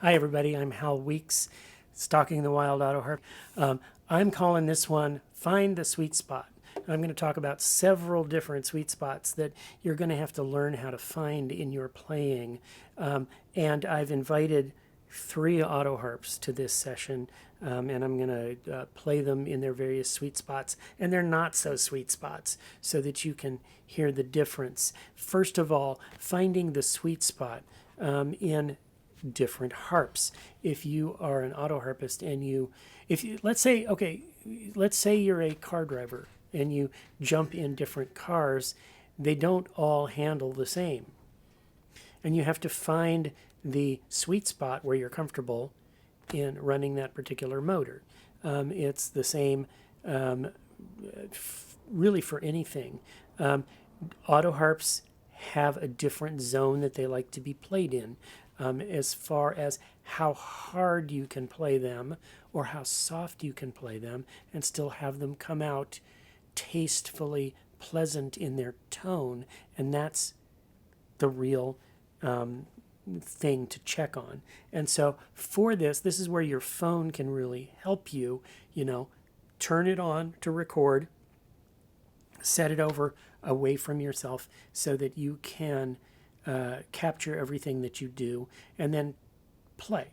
Hi everybody, I'm Hal Weeks, Stalking the Wild Autoharp. I'm calling this one Find the Sweet Spot. I'm going to talk about several different sweet spots that you're going to have to learn how to find in your playing. And I've invited 3 Autoharps to this session, and I'm going to play them in their various sweet spots and their not so sweet spots so that you can hear the difference. First of all, finding the sweet spot in different harps. If you are an autoharpist and let's say you're a car driver and you jump in different cars, they don't all handle the same. And you have to find the sweet spot where you're comfortable in running that particular motor. It's the same really for anything. Autoharps have a different zone that they like to be played in. As far as how hard you can play them or how soft you can play them and still have them come out tastefully pleasant in their tone. And that's the real thing to check on. And so for this is where your phone can really help you, turn it on to record, set it over away from yourself so that you can capture everything that you do, and then play.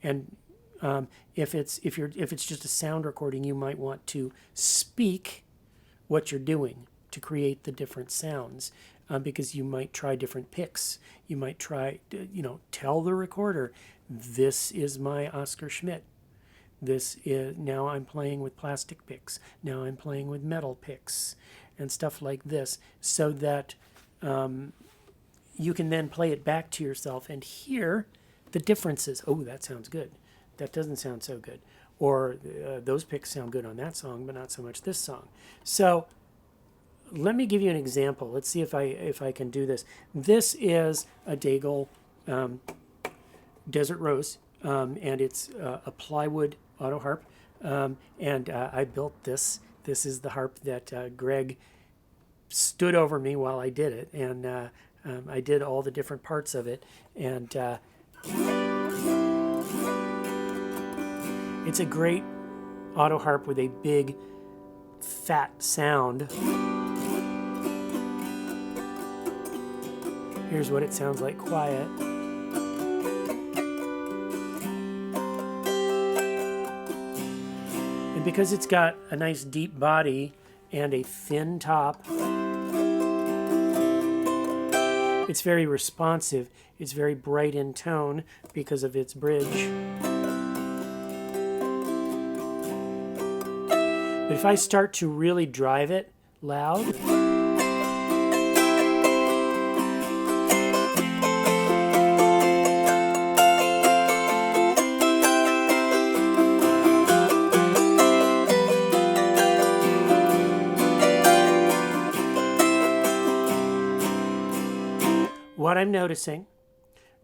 And if it's just a sound recording, you might want to speak what you're doing to create the different sounds, because you might try different picks. You might try, tell the recorder, this is my Oscar Schmidt. This is, now I'm playing with plastic picks. Now I'm playing with metal picks and stuff like this, so that you can then play it back to yourself and hear the differences. Oh, that sounds good. That doesn't sound so good. Or those picks sound good on that song, but not so much this song. So let me give you an example. Let's see if I can do this. This is a Daigle Desert Rose, and it's a plywood auto harp. And I built this. This is the harp that Greg stood over me while I did it, and I did all the different parts of it, and it's a great auto harp with a big, fat sound. Here's what it sounds like quiet. And because it's got a nice deep body and a thin top, it's very responsive. It's very bright in tone because of its bridge. But if I start to really drive it loud, what I'm noticing,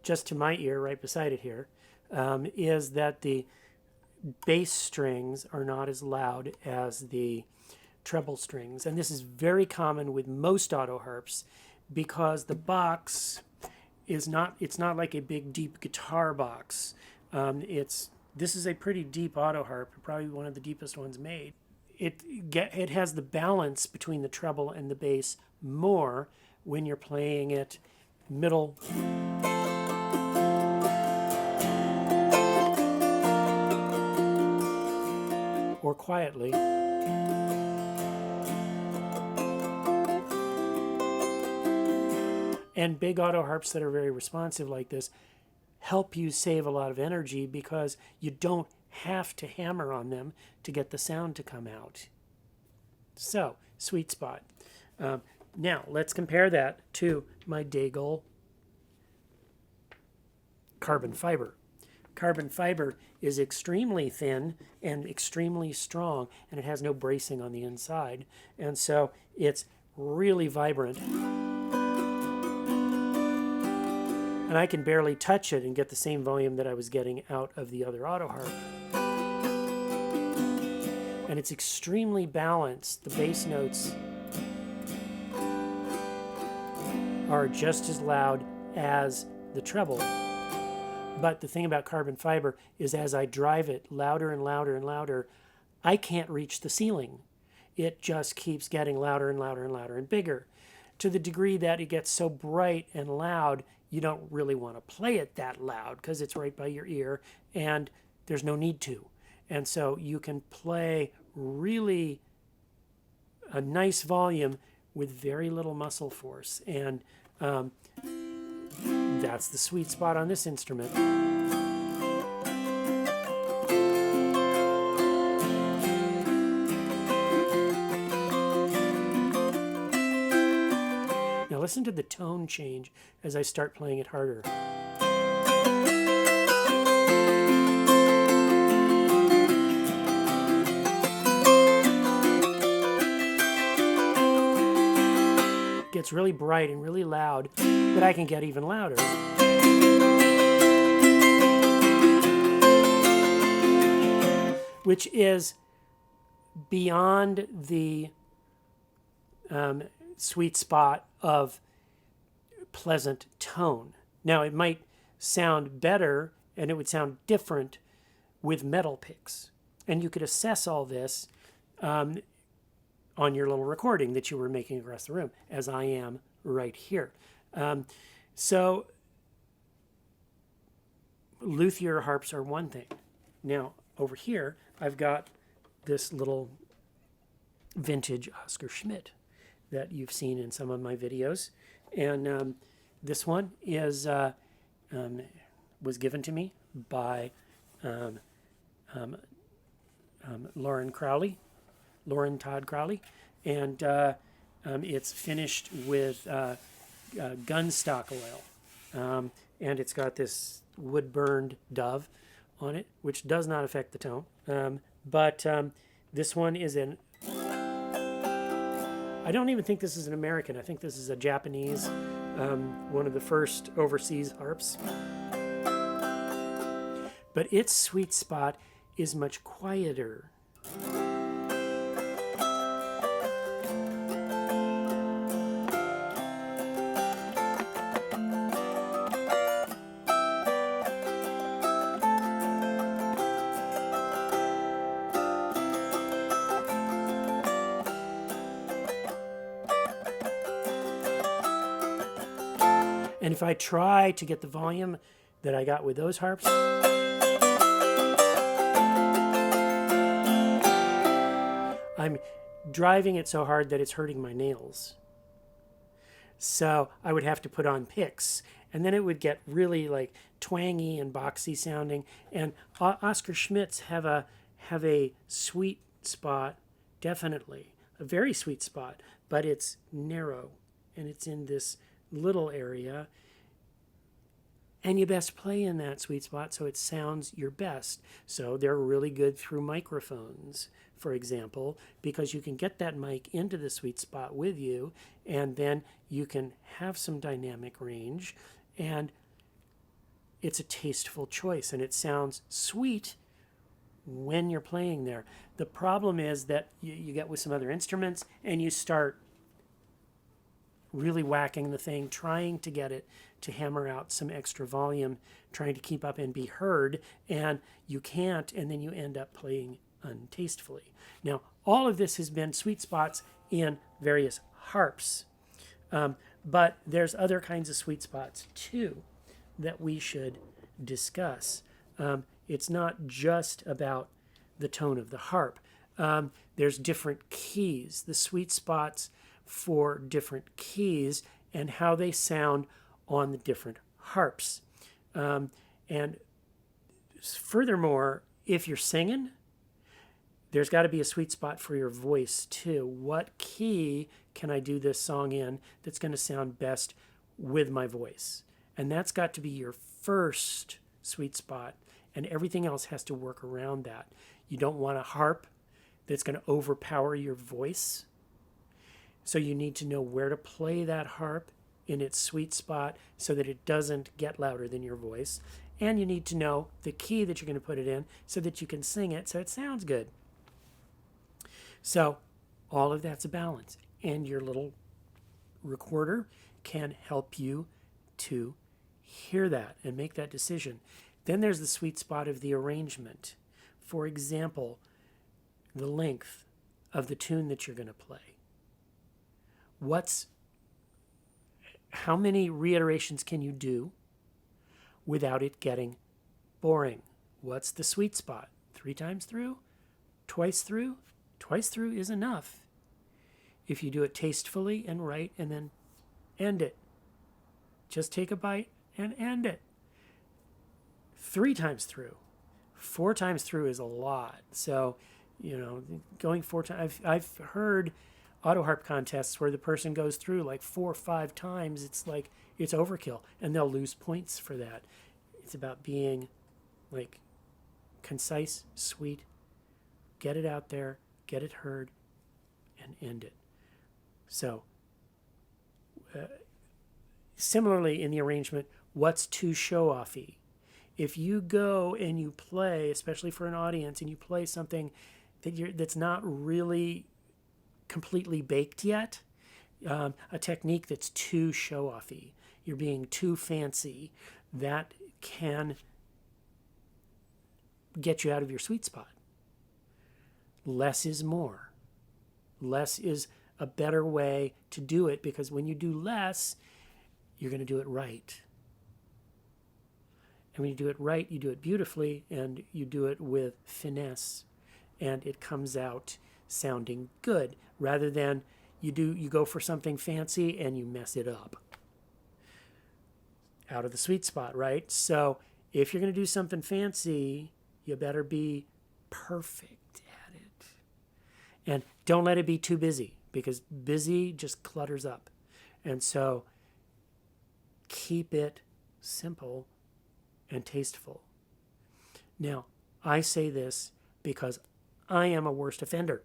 just to my ear right beside it here, is that the bass strings are not as loud as the treble strings. And this is very common with most auto harps because the box is not, it's not like a big deep guitar box. This is a pretty deep auto harp, probably one of the deepest ones made. It has the balance between the treble and the bass more when you're playing it middle or quietly. And big auto harps that are very responsive like this help you save a lot of energy because you don't have to hammer on them to get the sound to come out. So, sweet spot. Now, let's compare that to my Daigle carbon fiber. Carbon fiber is extremely thin and extremely strong, and it has no bracing on the inside. And so it's really vibrant. And I can barely touch it and get the same volume that I was getting out of the other Autoharp. And it's extremely balanced. The bass notes are just as loud as the treble. But the thing about carbon fiber is as I drive it louder and louder and louder, I can't reach the ceiling. It just keeps getting louder and louder and louder and bigger, to the degree that it gets so bright and loud, you don't really want to play it that loud because it's right by your ear and there's no need to. And so you can play really a nice volume with very little muscle force. And that's the sweet spot on this instrument. Now listen to the tone change as I start playing it harder. It gets really bright and really loud, but I can get even louder. Which is beyond the sweet spot of pleasant tone. Now, it might sound better and it would sound different with metal picks. And you could assess all this on your little recording that you were making across the room, as I am right here. So luthier harps are one thing. Now, over here, I've got this little vintage Oscar Schmidt that you've seen in some of my videos. And this one is was given to me by Lauren Todd Crowley. And it's finished with gunstock oil. And it's got this wood-burned dove on it, which does not affect the tone. But this one is in... I don't even think this is an American. I think this is a Japanese, one of the first overseas harps. But its sweet spot is much quieter. And if I try to get the volume that I got with those harps, I'm driving it so hard that it's hurting my nails. So I would have to put on picks, and then it would get really like twangy and boxy sounding. And Oscar Schmidts have a sweet spot, definitely a very sweet spot, but it's narrow and it's in this little area, and you best play in that sweet spot so it sounds your best. So they're really good through microphones, for example, because you can get that mic into the sweet spot with you, and then you can have some dynamic range, and it's a tasteful choice, and it sounds sweet when you're playing there. The problem is that you get with some other instruments and you start really whacking the thing, trying to get it to hammer out some extra volume, trying to keep up and be heard, and you can't, and then you end up playing untastefully. Now, all of this has been sweet spots in various harps, but there's other kinds of sweet spots too that we should discuss. It's not just about the tone of the harp. There's different keys, the sweet spots for different keys and how they sound on the different harps. And furthermore, if you're singing, there's got to be a sweet spot for your voice too. What key can I do this song in that's going to sound best with my voice? And that's got to be your first sweet spot, and everything else has to work around that. You don't want a harp that's going to overpower your voice. So you need to know where to play that harp in its sweet spot so that it doesn't get louder than your voice. And you need to know the key that you're going to put it in so that you can sing it so it sounds good. So all of that's a balance. And your little recorder can help you to hear that and make that decision. Then there's the sweet spot of the arrangement. For example, the length of the tune that you're going to play. How many reiterations can you do without it getting boring? What's the sweet spot? 3 times through? Twice through? Twice through is enough. If you do it tastefully and right and then end it. Just take a bite and end it. 3 times through. 4 times through is a lot. So, going 4 times. I've heard Autoharp contests where the person goes through like 4 or 5 times. It's like it's overkill, and they'll lose points for that. It's about being like concise, sweet, get it out there, get it heard, and end it. So, similarly in the arrangement, what's too show-offy? If you go and you play, especially for an audience, and you play something that's not really completely baked yet, a technique that's too show-offy, you're being too fancy, that can get you out of your sweet spot. Less is more. Less is a better way to do it, because when you do less, you're going to do it right. And when you do it right, you do it beautifully, and you do it with finesse, and it comes out sounding good, rather than you go for something fancy and you mess it up. Out of the sweet spot, right? So if you're going to do something fancy, you better be perfect at it. And don't let it be too busy, because busy just clutters up. And so keep it simple and tasteful. Now, I say this because I am a worst offender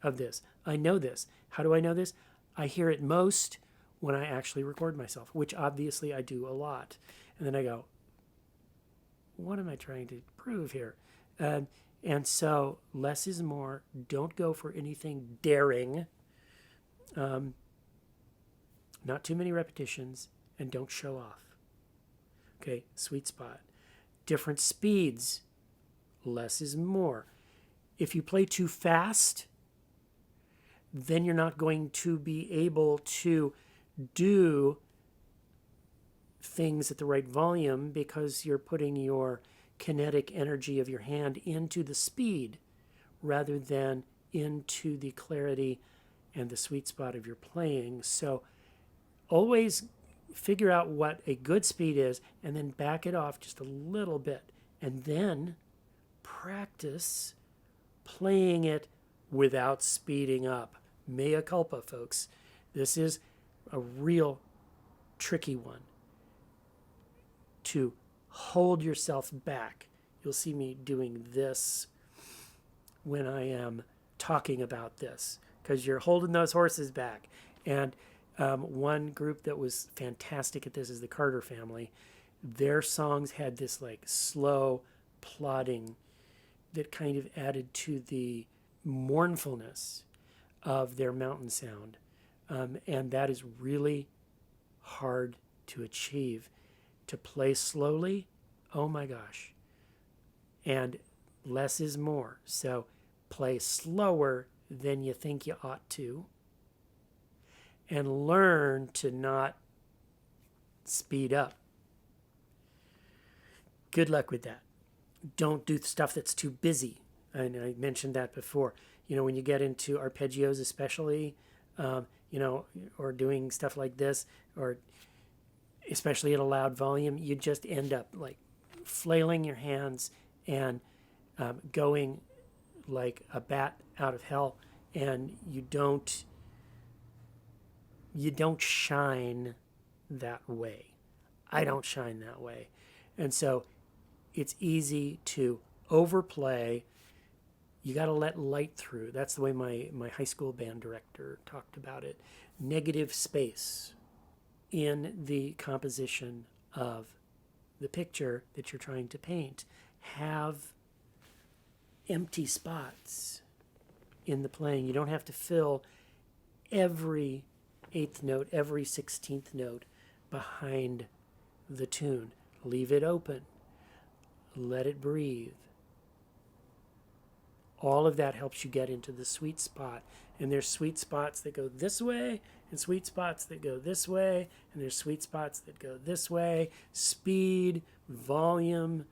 of this. I know this. How do I know this? I hear it most when I actually record myself, which obviously I do a lot. And then I go, what am I trying to prove here? And so less is more. Don't go for anything daring. Not too many repetitions, and don't show off. Okay, sweet spot. Different speeds. Less is more. If you play too fast, then you're not going to be able to do things at the right volume, because you're putting your kinetic energy of your hand into the speed rather than into the clarity and the sweet spot of your playing. So always figure out what a good speed is, and then back it off just a little bit, and then practice playing it without speeding up. Mea culpa, folks. This is a real tricky one. To hold yourself back. You'll see me doing this when I am talking about this, because you're holding those horses back. And one group that was fantastic at this is the Carter family. Their songs had this like slow plodding that kind of added to the mournfulness of their mountain sound. And that is really hard to achieve. To play slowly, oh my gosh. And less is more. So play slower than you think you ought to, and learn to not speed up. Good luck with that. Don't do stuff that's too busy. And I mentioned that before. When you get into arpeggios especially, or doing stuff like this, or especially at a loud volume, you just end up like flailing your hands and going like a bat out of hell, and you don't shine that way. I don't shine that way. And so it's easy to overplay. You got to let light through. That's the way my high school band director talked about it. Negative space in the composition of the picture that you're trying to paint. Have empty spots in the playing. You don't have to fill every 8th note, every 16th note behind the tune. Leave it open. Let it breathe. All of that helps you get into the sweet spot. And there's sweet spots that go this way, and sweet spots that go this way, and there's sweet spots that go this way. Speed, volume.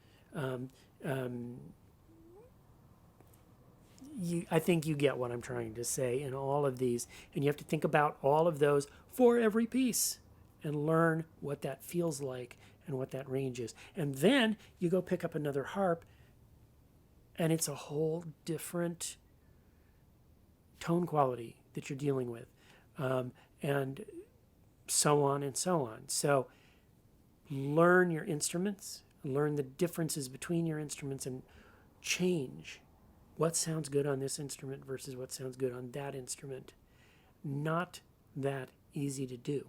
I think you get what I'm trying to say in all of these. And you have to think about all of those for every piece and learn what that feels like and what that range is. And then you go pick up another harp, and it's a whole different tone quality that you're dealing with, and so on and so on. So learn your instruments, learn the differences between your instruments, and change what sounds good on this instrument versus what sounds good on that instrument. Not that easy to do.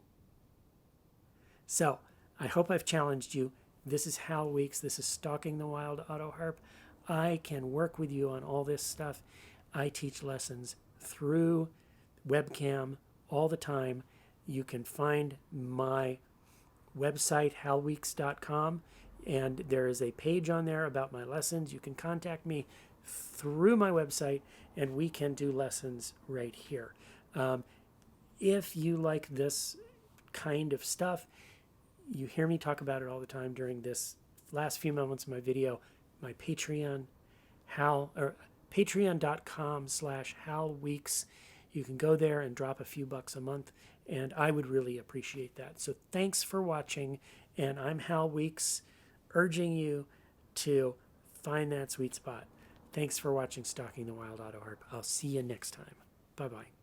So I hope I've challenged you. This is Hal Weeks. This is Stalking the Wild Autoharp. I can work with you on all this stuff. I teach lessons through webcam all the time. You can find my website, halweeks.com, and there is a page on there about my lessons. You can contact me through my website, and we can do lessons right here. If you like this kind of stuff, you hear me talk about it all the time during this last few moments of my video. My Patreon, patreon.com/halweeks. You can go there and drop a few bucks a month, and I would really appreciate that. So thanks for watching, and I'm Hal Weeks, urging you to find that sweet spot. Thanks for watching Stalking the Wild Autoharp. I'll see you next time. Bye-bye.